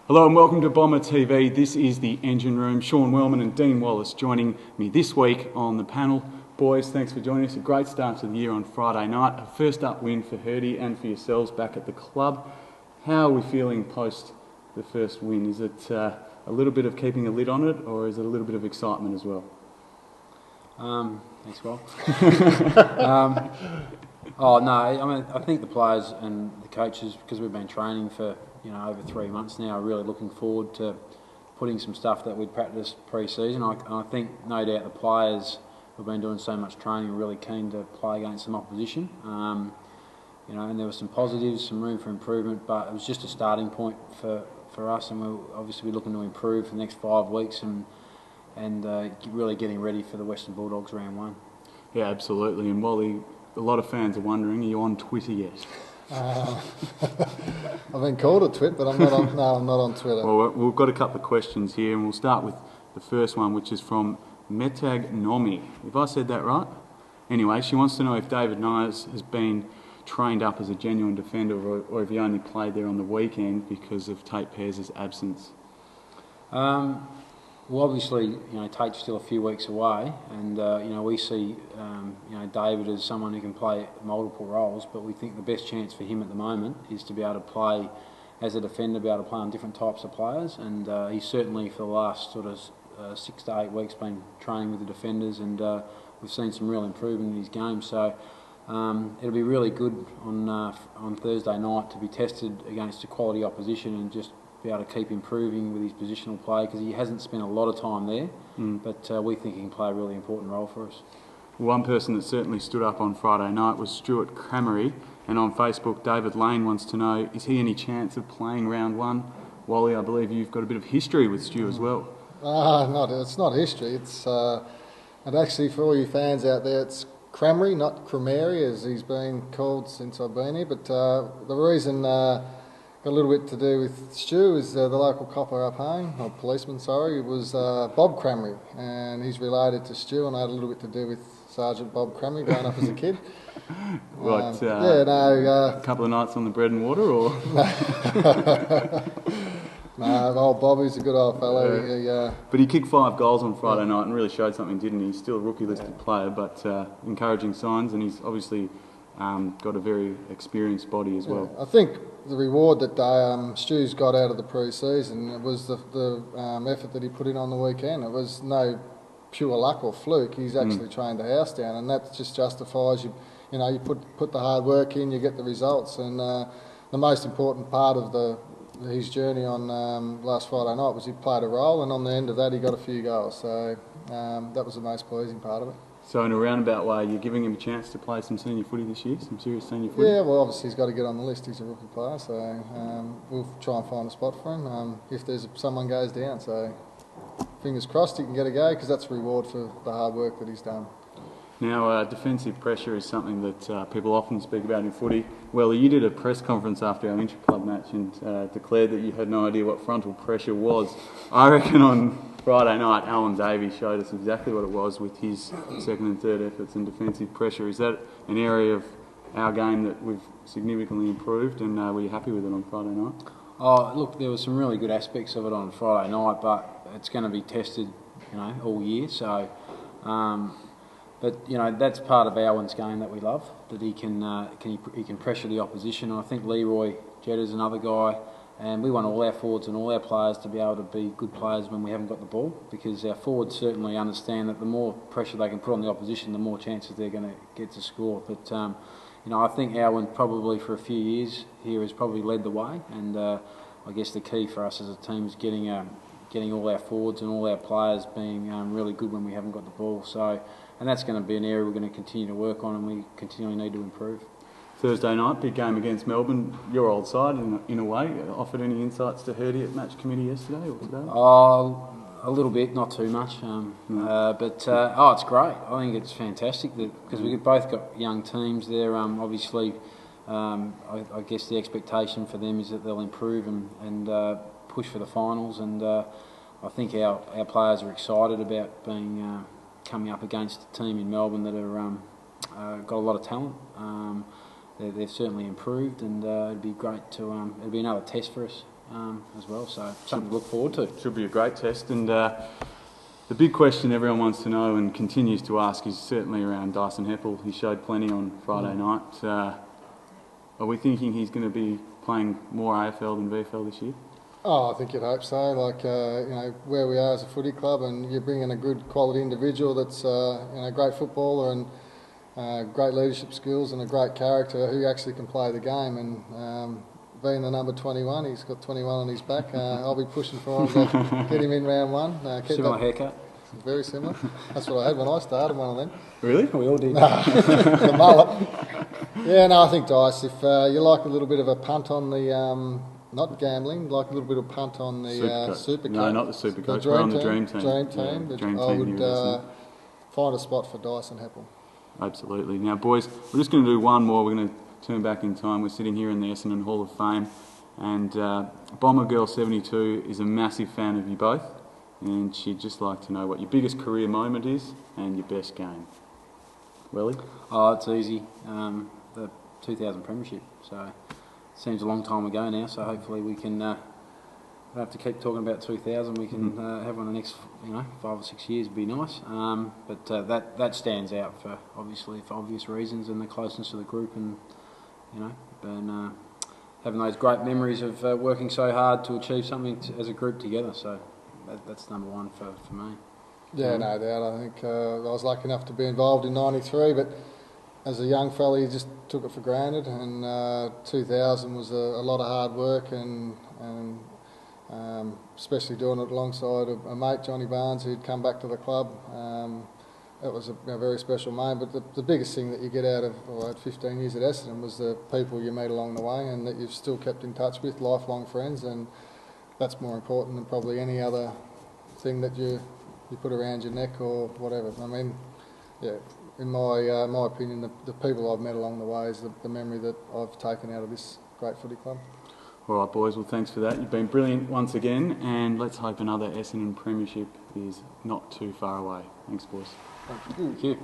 Hello and welcome to Bomber TV. This is the Engine Room. Sean Wellman and Dean Wallis joining me this week on the panel. Boys, thanks for joining us. A great start to the year on Friday night. A first up win for Hurdy and for yourselves back at the club. How are we feeling post the first win? Is it a little bit of keeping a lid on it, or is it a little bit of excitement as well? Thanks, Will. I think the players and the coaches, because we've been training for over 3 months now, are really looking forward to putting some stuff that we'd practiced pre-season. I think no doubt the players who've been doing so much training are really keen to play against some opposition. And there were some positives, some room for improvement, but it was just a starting point for us, and we're obviously looking to improve for the next 5 weeks and really getting ready for the Western Bulldogs round 1. Yeah, absolutely. And Wally, a lot of fans are wondering, are you on Twitter yet? I've been called a twit, but I'm not on. No, I'm not on Twitter. Well, we've got a couple of questions here, and we'll start with the first one, which is from Metag Nomi. If I said that right? Anyway, she wants to know if David Nyers has been trained up as a genuine defender, or if he only played there on the weekend because of Tate Pears' absence. Well, obviously, Tate's still a few weeks away, and we see David as someone who can play multiple roles, but we think the best chance for him at the moment is to be able to play as a defender, be able to play on different types of players, and he's certainly for the last sort of 6 to 8 weeks been training with the defenders, and we've seen some real improvement in his game. So it'll be really good on Thursday night to be tested against a quality opposition and just be able to keep improving with his positional play, because he hasn't spent a lot of time there, but we think he can play a really important role for us. One person that certainly stood up on Friday night was Stuart Cramery, and on Facebook David Lane wants to know, is he any chance of playing round 1? Wally, I believe you've got a bit of history with Stu as well. It's not history. It's and actually, for all you fans out there, it's Cramery, not Cramery, as he's been called since I've been here. But the reason got a little bit to do with Stu is the local copper up home, or policeman, sorry, it was Bob Cramery, and he's related to Stu, and I had a little bit to do with Sergeant Bob Cramery growing up as a kid. A couple of nights on the bread and water, or? No, old Bobby's a good old fellow. But he kicked 5 goals on Friday night and really showed something, didn't he? He's still a rookie listed player, but encouraging signs, and he's obviously got a very experienced body as well. I think the reward that Stu's got out of the pre-season was the effort that he put in on the weekend. It was no pure luck or fluke. He's actually trained the house down, and that just justifies you. You put the hard work in, you get the results, and the most important part of his journey on last Friday night was he played a role, and on the end of that he got a few goals. So that was the most pleasing part of it. So in a roundabout way, you're giving him a chance to play some senior footy this year, some serious senior footy? Yeah, well, obviously he's got to get on the list. He's a rookie player, so we'll try and find a spot for him if someone goes down. So fingers crossed he can get a go, because that's a reward for the hard work that he's done. Now, defensive pressure is something that people often speak about in footy. Well, you did a press conference after our inter-club match and declared that you had no idea what frontal pressure was. I reckon on Friday night, Alan Davey showed us exactly what it was with his second and third efforts and defensive pressure. Is that an area of our game that we've significantly improved, and were you happy with it on Friday night? Oh, look, there were some really good aspects of it on Friday night, but it's going to be tested, all year. So, but that's part of Owen's game that we love, that he can pressure the opposition. And I think Leroy Jetter's another guy. And we want all our forwards and all our players to be able to be good players when we haven't got the ball, because our forwards certainly understand that the more pressure they can put on the opposition, the more chances they're going to get to score. But I think Owen probably for a few years here has probably led the way, and I guess the key for us as a team is getting all our forwards and all our players being really good when we haven't got the ball. So, and that's going to be an area we're going to continue to work on, and we continually need to improve. Thursday night, big game against Melbourne, your old side in a way. Offered any insights to Hurdy at match committee yesterday or today? A little bit, not too much. It's great. I think it's fantastic because we've both got young teams there. Obviously, I guess the expectation for them is that they'll improve and push for the finals. And I think our players are excited about coming up against a team in Melbourne that are got a lot of talent. They've certainly improved, and it'd be great to. It'd be another test for us as well. So something to look forward to. Should be a great test. And the big question everyone wants to know and continues to ask is certainly around Dyson Heppell. He showed plenty on Friday night. Are we thinking he's going to be playing more AFL than VFL this year? Oh, I think you'd hope so. Like, where we are as a footy club, and you bring in a good quality individual that's a great footballer and great leadership skills and a great character who actually can play the game. And being the number 21, he's got 21 on his back. I'll be pushing for him to get him in round one. Similar haircut. Very similar. That's what I had when I started, one of them. Really? We all did. The mullet. Yeah, no, I think Dice, if you like a little bit of a punt on the, not gambling, like a little bit of punt on the Super No, not the Super Coach. We're on the Dream Team. Dream Team. Yeah, But Dream I Team would here at Essendon. find a spot for Dyson Heppell. Absolutely. Now, boys, we're just going to do one more. We're going to turn back in time. We're sitting here in the Essendon Hall of Fame, and Bomber Girl 72 is a massive fan of you both, and she'd just like to know what your biggest career moment is and your best game. Welly? Oh, it's easy. The 2000 Premiership. So seems a long time ago now. So hopefully we can. Don't have to keep talking about 2000. We can have one the next, 5 or 6 years. Would be nice. But that stands out for obvious reasons, and the closeness to the group, and and having those great memories of working so hard to achieve something as a group together. So that's number one for me. Yeah, no doubt. I think I was lucky enough to be involved in '93, but as a young fella, you just took it for granted. And 2000 was a lot of hard work, and especially doing it alongside a mate, Johnny Barnes, who'd come back to the club. It was a very special moment. But the biggest thing that you get out of 15 years at Essendon was the people you meet along the way, and that you've still kept in touch with, lifelong friends, and that's more important than probably any other thing that you put around your neck or whatever. I mean, yeah, in my opinion, the people I've met along the way is the memory that I've taken out of this great footy club. All right, boys, well, thanks for that. You've been brilliant once again, and let's hope another Essendon Premiership is not too far away. Thanks, boys. Thank you. Thank you.